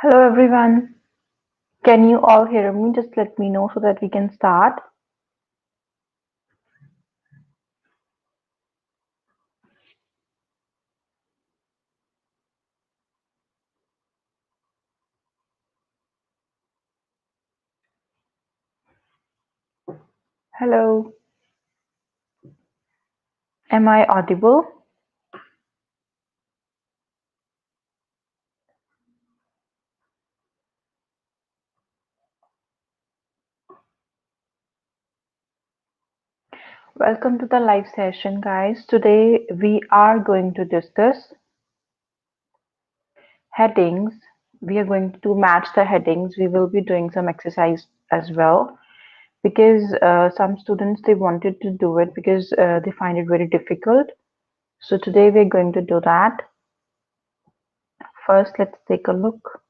Hello everyone. Can you all hear me? Just let me know so that we can start. Hello. Am I audible? Welcome to the live session, guys. Today we are going to discuss headings. We are going to match the headings. We will be doing some exercise as well because some students they wanted to do it because they find it very difficult. So today we're going to do that. First, let's take a look.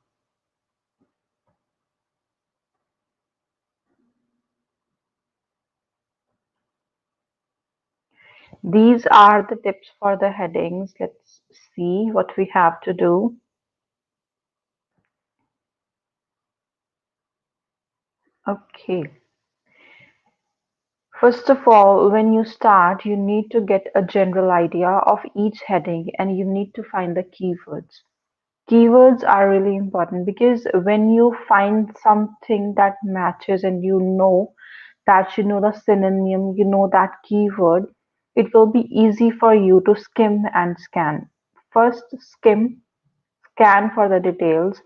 These are the tips for the headings. Let's see what we have to do. Okay. First of all, when you start, you need to get a general idea of each heading and you need to find the keywords. Keywords are really important because when you find something that matches and you know the synonym, you know that keyword, it will be easy for you to skim and scan. First, skim, scan for the details,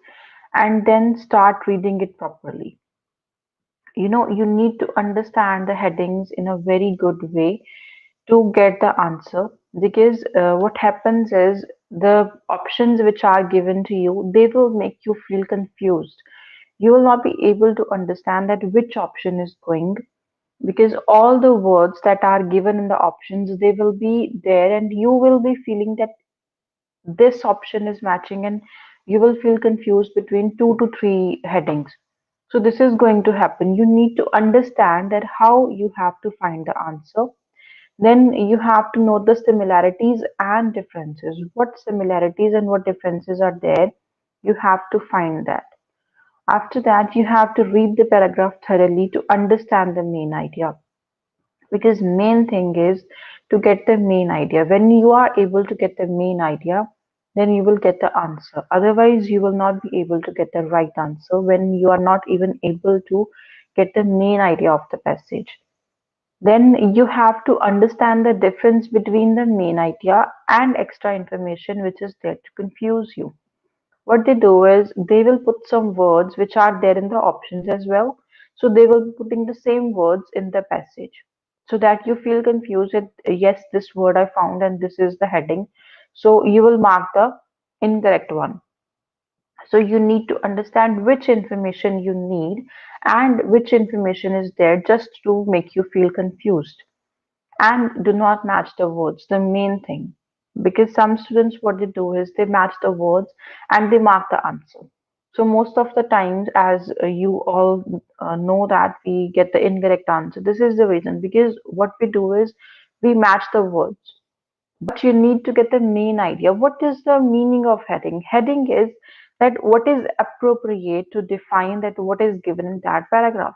and then start reading it properly. You need to understand the headings in a very good way to get the answer because what happens is the options which are given to you they will make you feel confused. You will not be able to understand that which option is going because all the words that are given in the options they will be there and you will be feeling that this option is matching and you will feel confused between two to three headings. So this is going to happen. You need to understand that how you have to find the answer. Then you have to know the similarities and differences. What similarities and what differences are there? You have to find that. After that, you have to read the paragraph thoroughly to understand the main idea. Because main thing is to get the main idea. When you are able to get the main idea, then you will get the answer. Otherwise, you will not be able to get the right answer when you are not even able to get the main idea of the passage. Then you have to understand the difference between the main idea and extra information which is there to confuse you. What they do is they will put some words which are there in the options as well. So they will be putting the same words in the passage so that you feel confused that yes, this word I found and this is the heading. So you will mark the incorrect one. So you need to understand which information you need and which information is there just to make you feel confused. And do not match the words, the main thing. Because some students, what they do is they match the words and they mark the answer. So most of the times, as you all know that we get the incorrect answer. This is the reason because what we do is we match the words. But you need to get the main idea. What is the meaning of heading? Heading is that what is appropriate to define that what is given in that paragraph.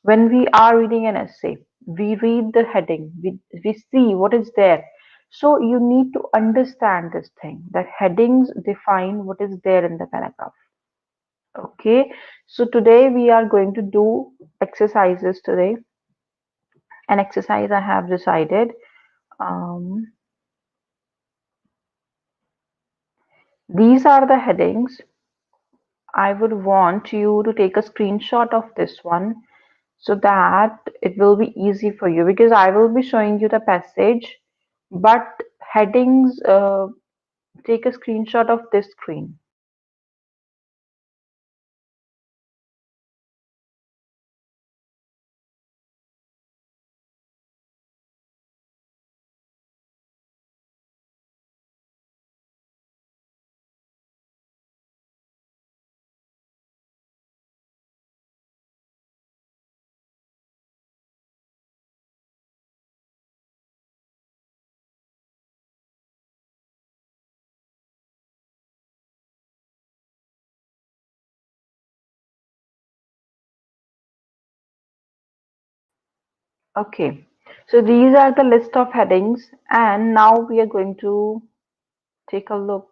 When we are reading an essay, we read the heading, we see what is there. So you need to understand this thing that headings define what is there in the paragraph. Okay, so today we are going to do exercises today. An exercise I have decided. Um, these are the headings. I would want you to take a screenshot of this one so that it will be easy for you because I will be showing you the passage, but headings, take a screenshot of this screen. Okay, so these are the list of headings, and now we are going to take a look.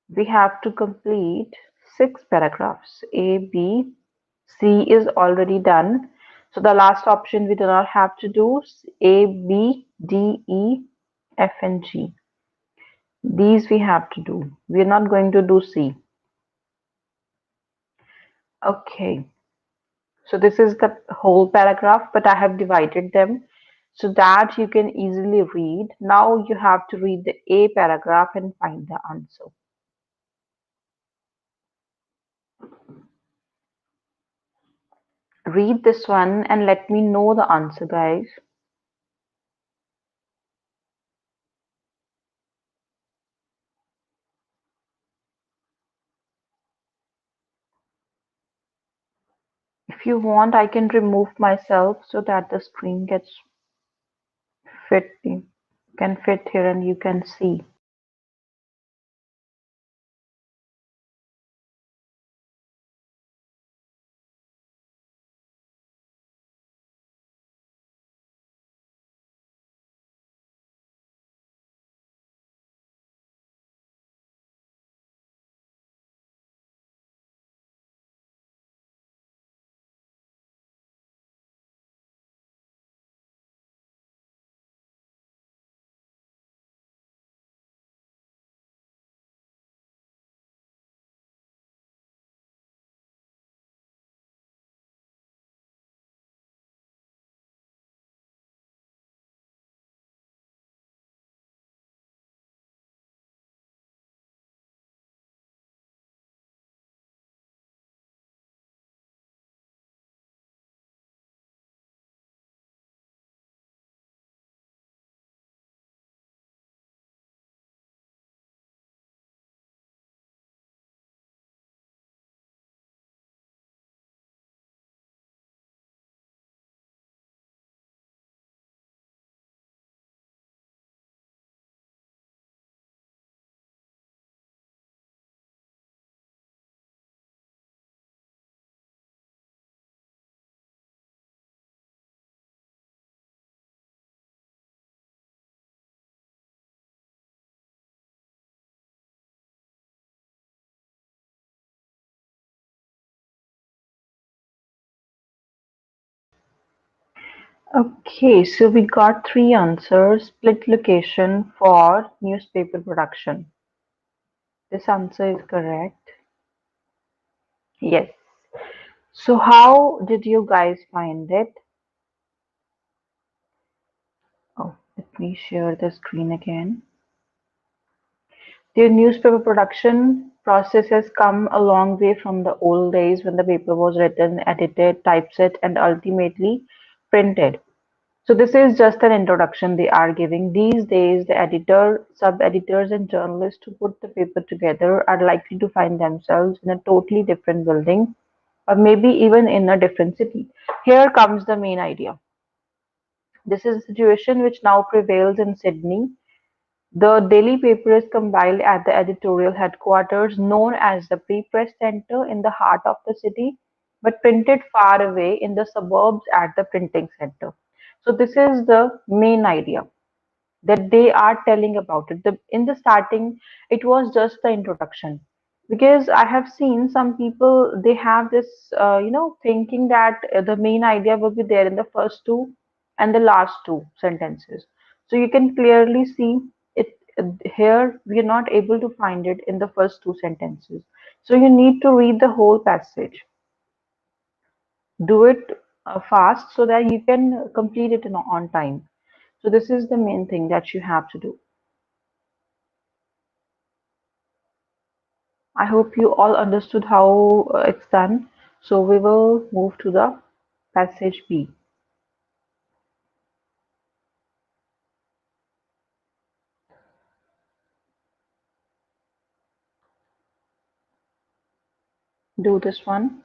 We have to complete six paragraphs. A, B, C is already done. So the last option we do not have to do. A, B, D, E, F, and G. These we have to do. We are not going to do C. Okay. So this is the whole paragraph, but I have divided them so that you can easily read. Now you have to read the A paragraph and find the answer. Read this one and let me know the answer, guys. If you want, I can remove myself so that the screen gets fit, can fit here and you can see. Okay, so we got three answers. Split location for newspaper production. This answer is correct. Yes. So how did you guys find it? Oh, let me share the screen again. The newspaper production process has come a long way from the old days when the paper was written, edited, typeset, and ultimately printed. So this is just an introduction they are giving. These days, the editor, sub-editors, and journalists who put the paper together are likely to find themselves in a totally different building or maybe even in a different city. Here comes the main idea. This is a situation which now prevails in Sydney. The daily paper is compiled at the editorial headquarters known as the Pre-Press Centre in the heart of the city, but printed far away in the suburbs at the printing centre. So this is the main idea that they are telling about it. In the starting, it was just the introduction. Because I have seen some people, they have this, thinking that the main idea will be there in the first two and the last two sentences. So you can clearly see it here. We are not able to find it in the first two sentences. So you need to read the whole passage. Do it fast so that you can complete it on time. So this is the main thing that you have to do. I hope you all understood how it's done. So we will move to the passage B. Do this one.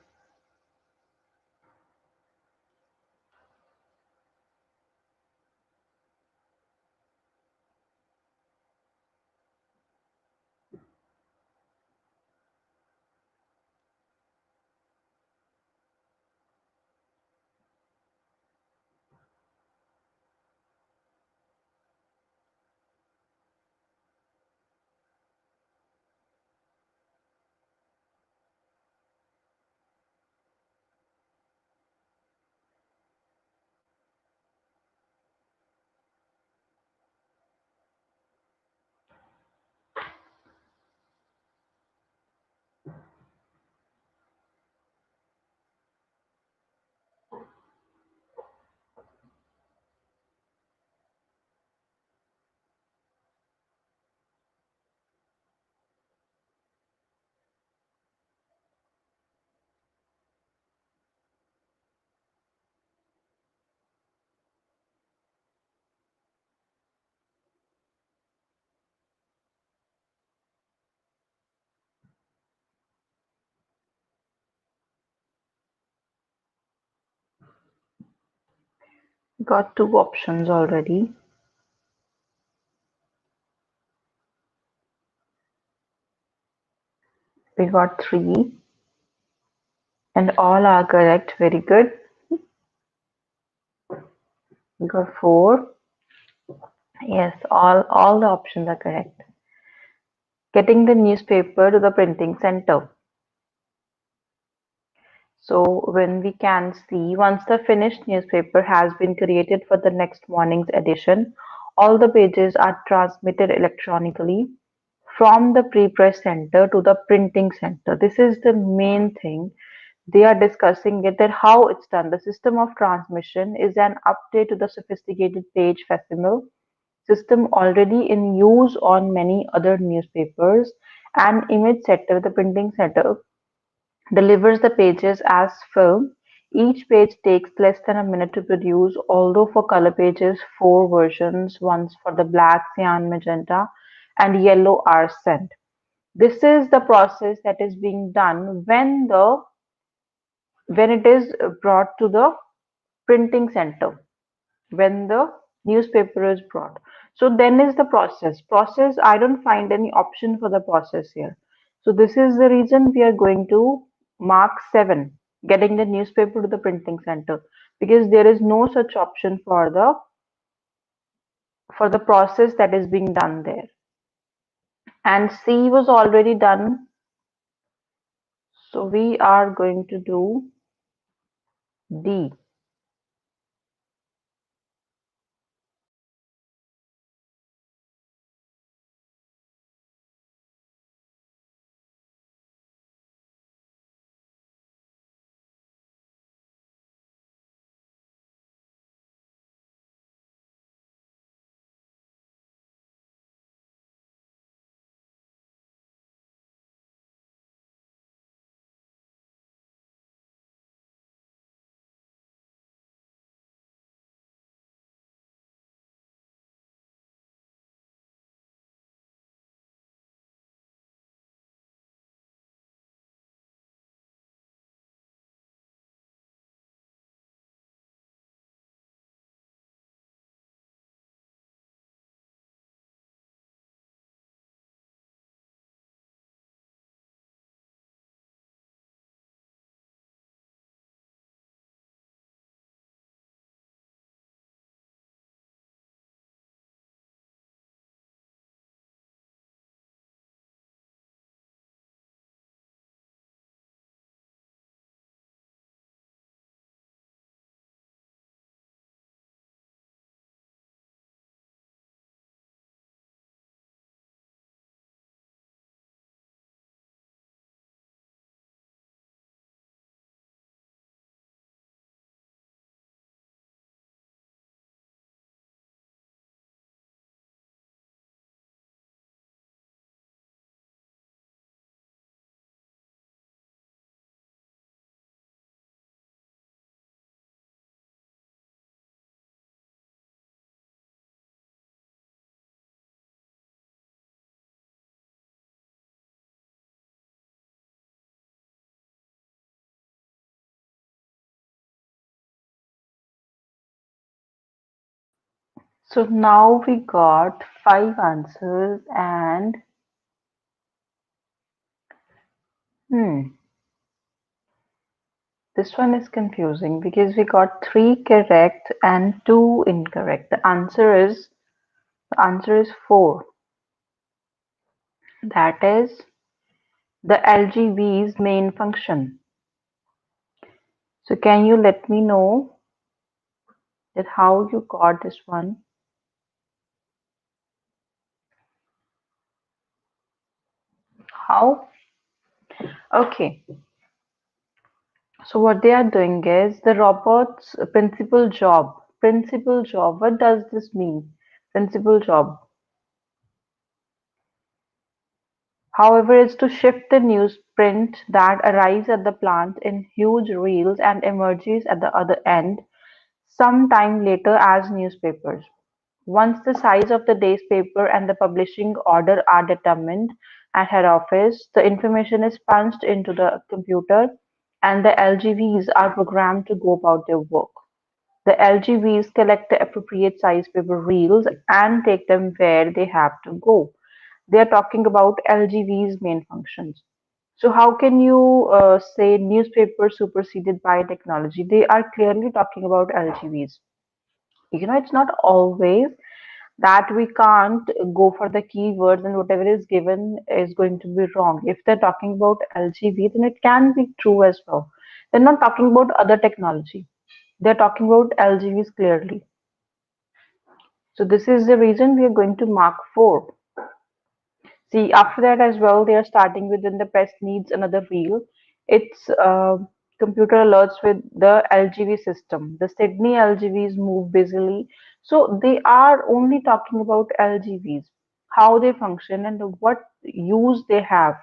Got two options already. We got three, and all are correct. Very good. We got four. Yes, all the options are correct. Getting the newspaper to the printing center. So when we can see, once the finished newspaper has been created for the next morning's edition, all the pages are transmitted electronically from the pre-press center to the printing center. This is the main thing. They are discussing it that how it's done. The system of transmission is an update to the sophisticated page facsimile system already in use on many other newspapers. An image setter, the printing setter, delivers the pages as film. Each page takes less than a minute to produce, although for color pages, four versions, once for the black, cyan, magenta, and yellow are sent. This is the process that is being done when it is brought to the printing center, when the newspaper is brought. So then is the process. Process, I don't find any option for the process here. So this is the reason we are going to mark 7, getting the newspaper to the printing center, because there is no such option for the process that is being done there. And C was already done, so we are going to do D. So now we got 5 answers, and hmm, this one is confusing because we got three correct and two incorrect. The answer is four. That is the LGV's main function. So can you let me know that how you got this one? How? Okay. So what they are doing is the robot's principal job. Principal job. What does this mean? Principal job. However, is to shift the newsprint that arrives at the plant in huge reels and emerges at the other end some time later as newspapers. Once the size of the day's paper and the publishing order are determined at head office, the information is punched into the computer and the LGVs are programmed to go about their work. The LGVs collect the appropriate size paper reels and take them where they have to go. They are talking about LGV's main functions. So how can you say newspaper superseded by technology? They are clearly talking about LGVs. It's not always that we can't go for the keywords and whatever is given is going to be wrong. If they're talking about LGV, then it can be true as well. They're not talking about other technology. They're talking about LGVs clearly. So this is the reason we are going to mark 4. See, after that as well, they are starting with when the press needs another reel. It's computer alerts with the LGV system. The Sydney LGVs move busily. So they are only talking about LGVs, how they function and what use they have.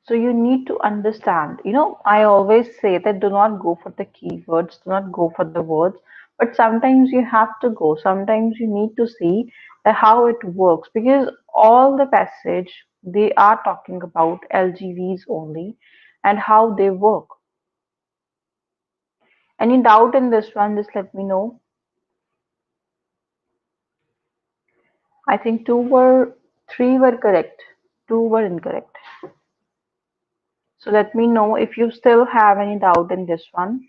So you need to understand. I always say that do not go for the keywords, do not go for the words, but sometimes you have to go. Sometimes you need to see that how it works because all the passage they are talking about LGVs only and how they work. Any doubt in this one, just let me know. I think 3 were correct, 2 were incorrect. So let me know if you still have any doubt in this one.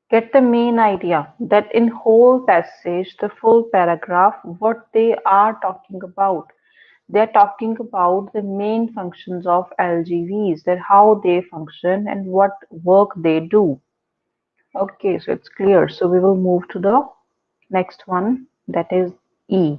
Get the main idea that in whole passage, the full paragraph, what they are talking about. They're talking about the main functions of LGVs, that how they function and what work they do. Okay, so it's clear. So we will move to the next one, that is E.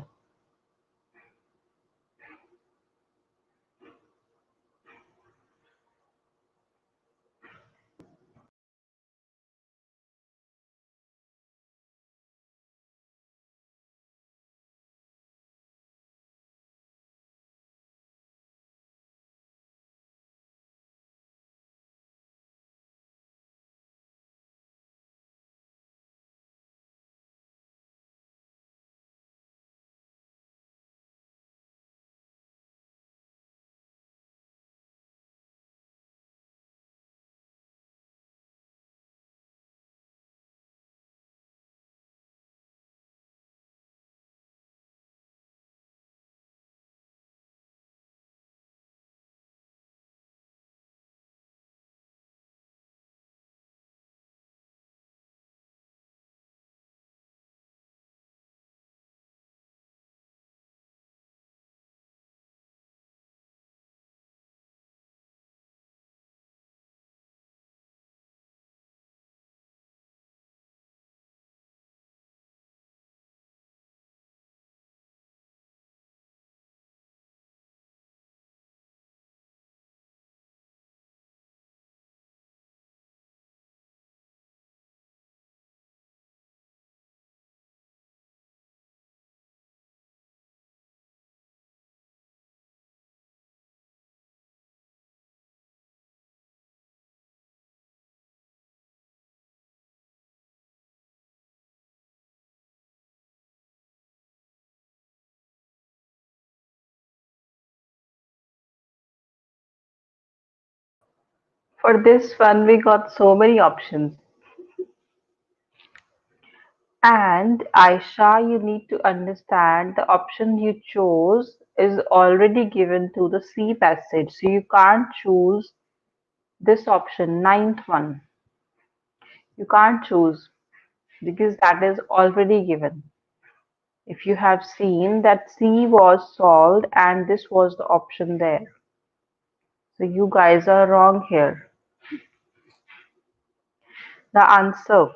For this one, we got so many options. And Aisha, you need to understand the option you chose is already given to the C passage. So you can't choose this option, ninth one. You can't choose because that is already given. If you have seen that C was solved and this was the option there. So you guys are wrong here. The answer,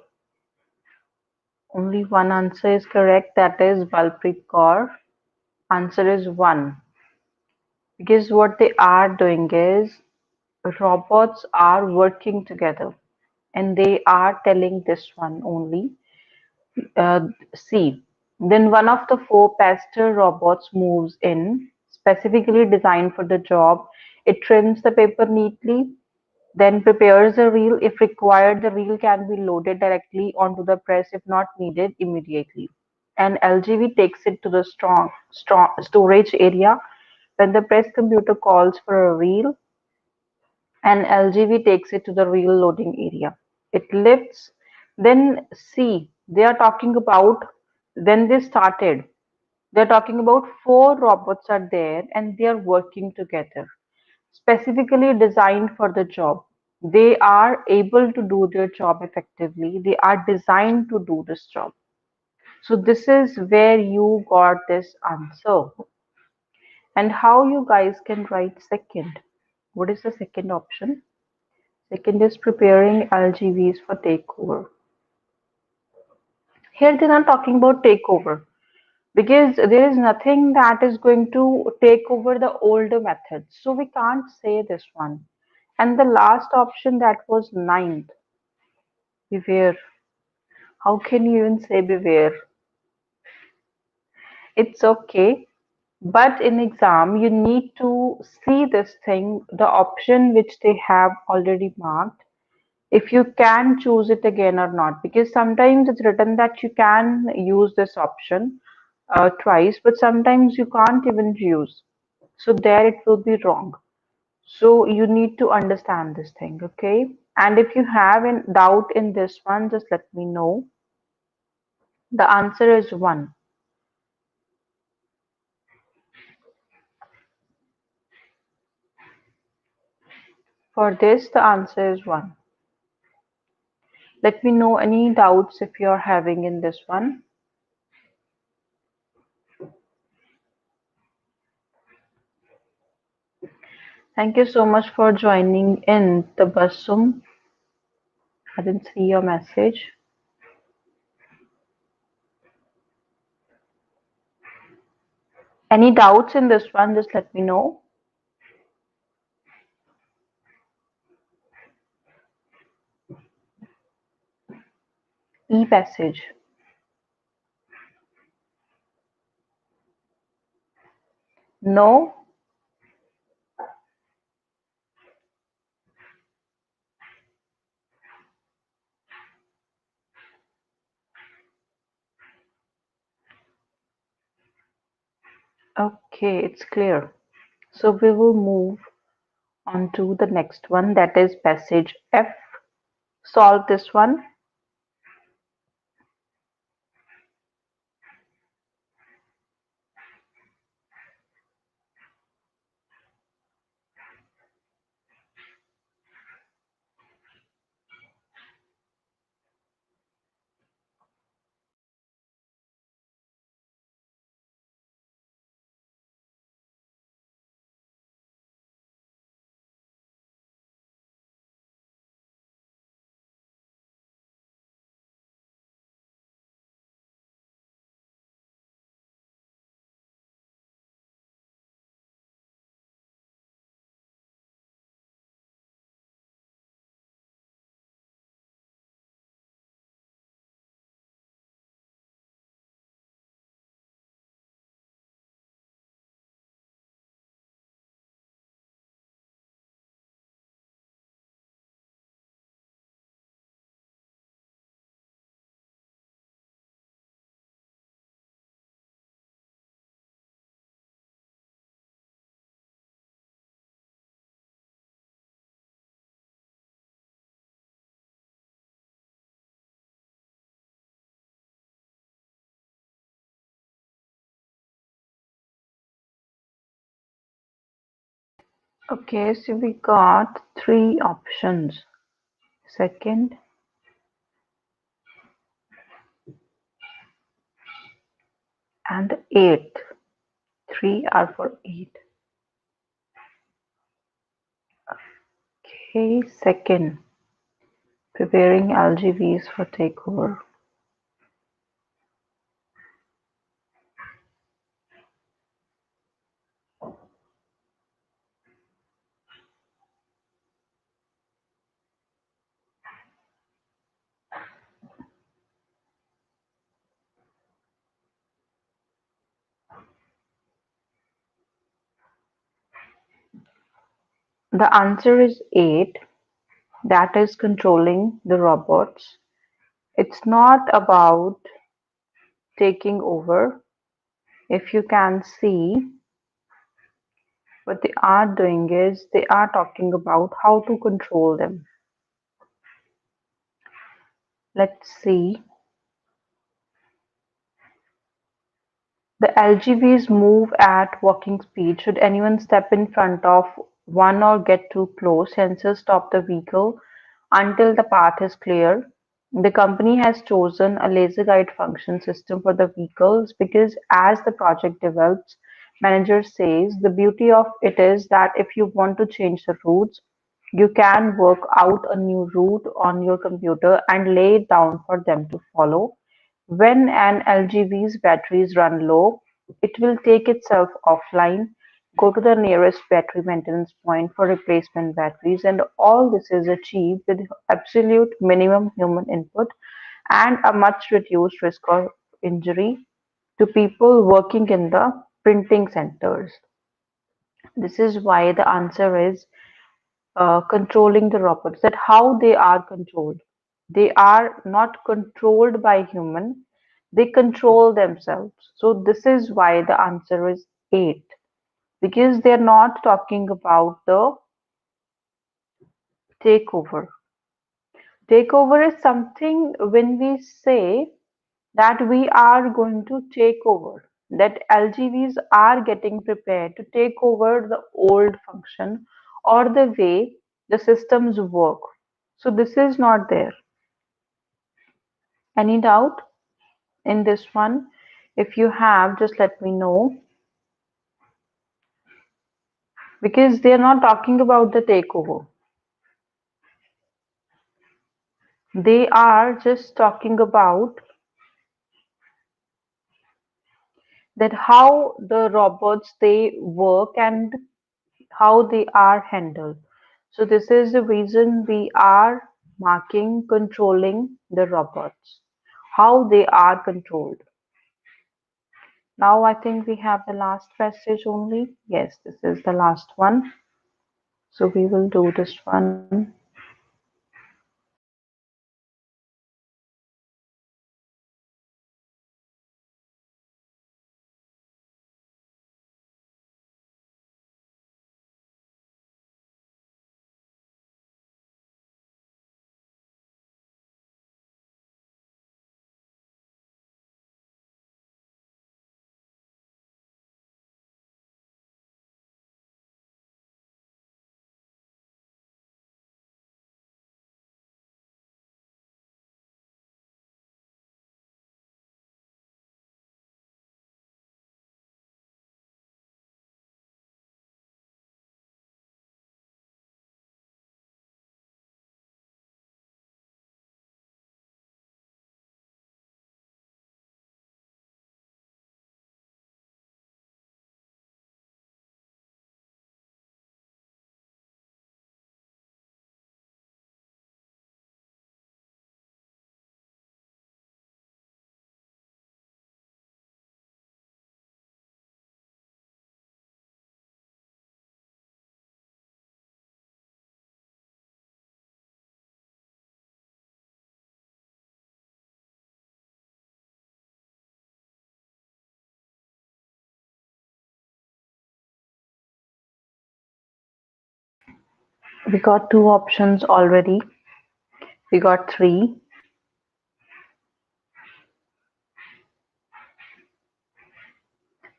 only one answer is correct, that is Balpreet Kaur. Answer is 1. Because what they are doing is robots are working together and they are telling this one only. C. Then one of the 4 pasture robots moves in, specifically designed for the job. It trims the paper neatly. Then prepares the reel. If required, the reel can be loaded directly onto the press if not needed immediately. And LGV takes it to the strong storage area. When the press computer calls for a reel, and LGV takes it to the reel loading area. It lifts. Then see, they are talking about, then they started. They're talking about four robots are there and they are working together, specifically designed for the job. They are able to do their job effectively. They are designed to do this job. So this is where you got this answer. And how you guys can write second. What is the second option? Second is preparing LGVs for takeover. Here they're not talking about takeover because there is nothing that is going to take over the older methods. So we can't say this one. And the last option that was ninth, beware. How can you even say beware? It's okay. But in exam, you need to see this thing, the option which they have already marked, if you can choose it again or not. Because sometimes it's written that you can use this option twice, but sometimes you can't even use. So there it will be wrong. So you need to understand this thing, okay? And if you have a doubt in this one, just let me know. The answer is one. For this, the answer is one. Let me know any doubts if you're having in this one. Thank you so much for joining in, Tabassum. I didn't see your message. Any doubts in this one, just let me know. E-passage. No? Okay, it's clear. So we will move on to the next one, that is passage F. Solve this one. Okay, so we got three options. Second and eighth. Three are for eight. Okay, second. Preparing LGVs for takeover. The answer is eight. that is controlling the robots. It's not about taking over. If you can see, what they are doing is they are talking about how to control them. Let's see. The LGVs move at walking speed. Should anyone step in front of one or get too close, sensors stop the vehicle until the path is clear. The company has chosen a laser guide function system for the vehicles because as the project develops, manager says the beauty of it is that if you want to change the routes, you can work out a new route on your computer and lay it down for them to follow. When an LGV's batteries run low, it will take itself offline, go to the nearest battery maintenance point for replacement batteries, and all this is achieved with absolute minimum human input and a much reduced risk of injury to people working in the printing centers. This is why the answer is controlling the robots, that how they are controlled. They are not controlled by human, they control themselves. So this is why the answer is 8, because they're not talking about the takeover. Takeover is something when we say that we are going to take over, that LGVs are getting prepared to take over the old function or the way the systems work. So this is not there. Any doubt in this one? If you have, just let me know, because they are not talking about the takeover. They are just talking about that how the robots they work and how they are handled. So this is the reason we are marking controlling the robots, how they are controlled. Now I think we have the last passage only. Yes, this is the last one. So we will do this one. We got two options already. We got three.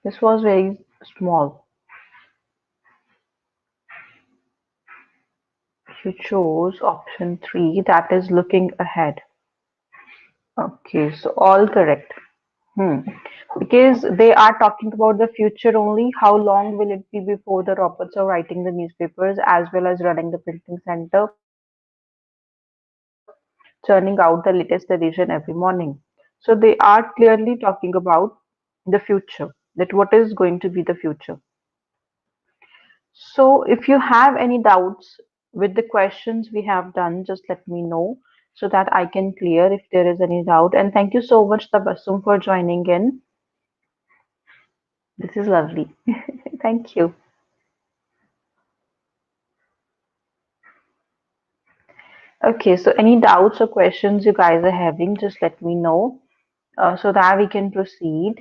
This was very small. You chose option three, that is looking ahead. Okay, so all correct. Hmm. Because they are talking about the future only. How long will it be before the robots are writing the newspapers as well as running the printing center, churning out the latest edition every morning? So they are clearly talking about the future, that what is going to be the future. So if you have any doubts with the questions we have done, just let me know so that I can clear if there is any doubt. And thank you so much, Tabassum, for joining in. This is lovely. Thank you. Okay, so any doubts or questions you guys are having, just let me know so that we can proceed.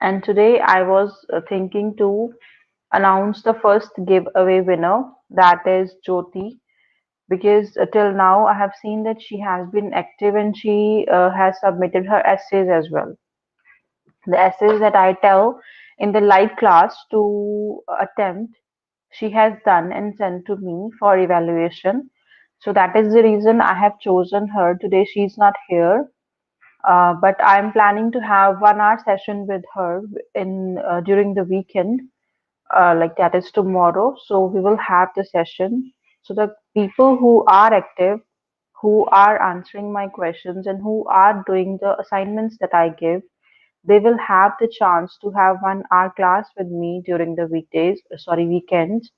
And today I was thinking to announce the first giveaway winner, that is Jyoti, because till now I have seen that she has been active and she has submitted her essays as well. The essays that I tell in the live class to attempt, she has done and sent to me for evaluation. So that is the reason I have chosen her. Today she's not here, but I'm planning to have 1 hour session with her in during the weekend, like that is tomorrow. So we will have the session. So the people who are active, who are answering my questions, and who are doing the assignments that I give, they will have the chance to have 1 hour class with me during the weekdays, sorry, weekends.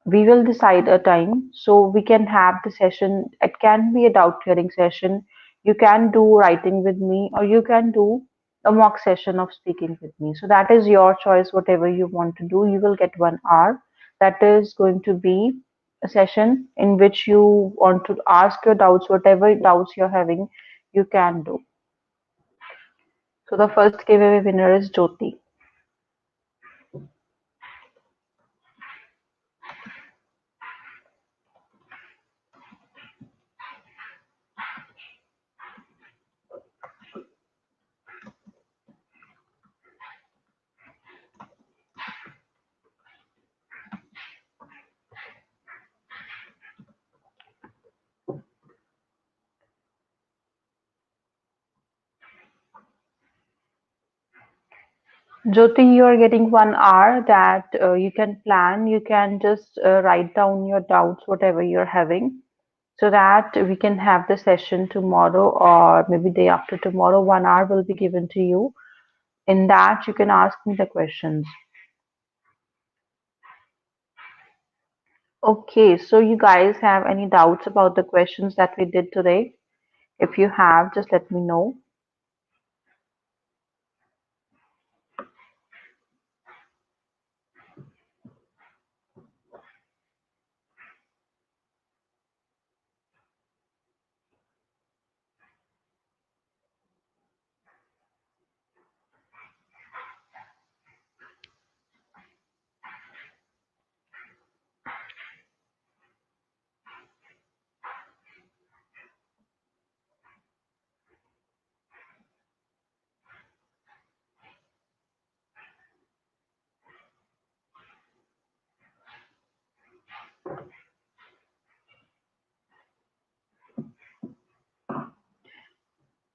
We will decide a time so we can have the session. It can be a doubt clearing session. You can do writing with me, or you can do a mock session of speaking with me. So that is your choice, whatever you want to do. You will get 1 hour. That is going to be a session in which you want to ask your doubts, whatever doubts you're having, you can do. So the first giveaway winner is Jyoti. Jyoti, you are getting 1 hour that you can plan. You can just write down your doubts, whatever you're having, so that we can have the session tomorrow or maybe day after tomorrow. 1 hour will be given to you. In that, you can ask me the questions. Okay, so you guys have any doubts about the questions that we did today? If you have, just let me know.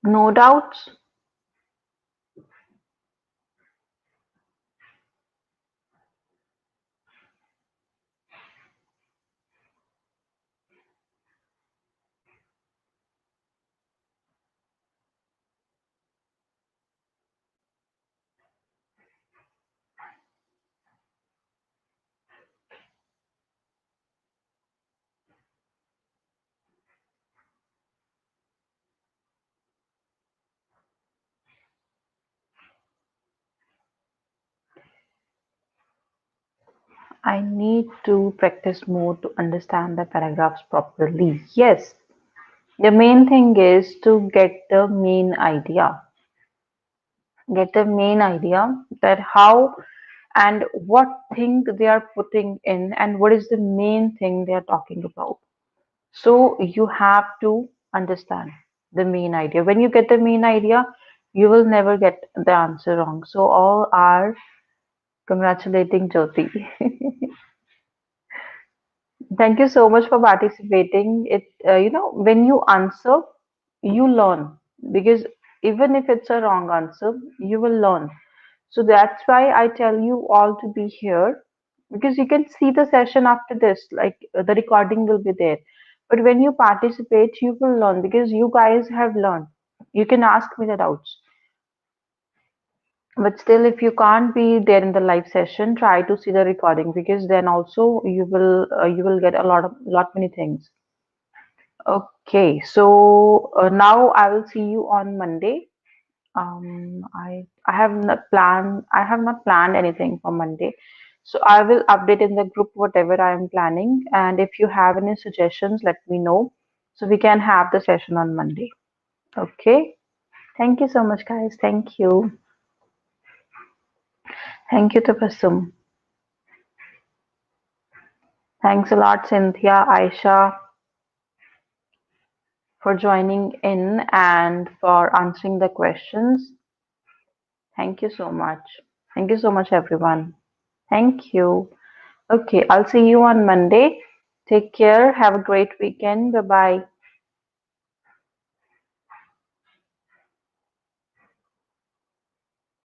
No doubts? I need to practice more to understand the paragraphs properly. Yes, the main thing is to get the main idea. Get the main idea that how and what thing they are putting in and what is the main thing they are talking about. So you have to understand the main idea. When you get the main idea, you will never get the answer wrong. So all are congratulating Jyoti. Thank you so much for participating. When you answer, you learn, because even if it's a wrong answer, you will learn. So that's why I tell you all to be here, because you can see the session after this, like the recording will be there. But when you participate, you will learn because you guys have learned. You can ask me the doubts. But still, if you can't be there in the live session, try to see the recording, because then also you will get a lot many things. Okay, so now I will see you on Monday. I have not planned anything for Monday. So I will update in the group whatever I am planning. And if you have any suggestions, let me know so we can have the session on Monday. Okay. Thank you so much, guys. Thank you. Thank you, Tabassum. Thanks a lot, Cynthia, Aisha, for joining in and for answering the questions. Thank you so much. Thank you so much, everyone. Thank you. Okay, I'll see you on Monday. Take care. Have a great weekend. Bye bye.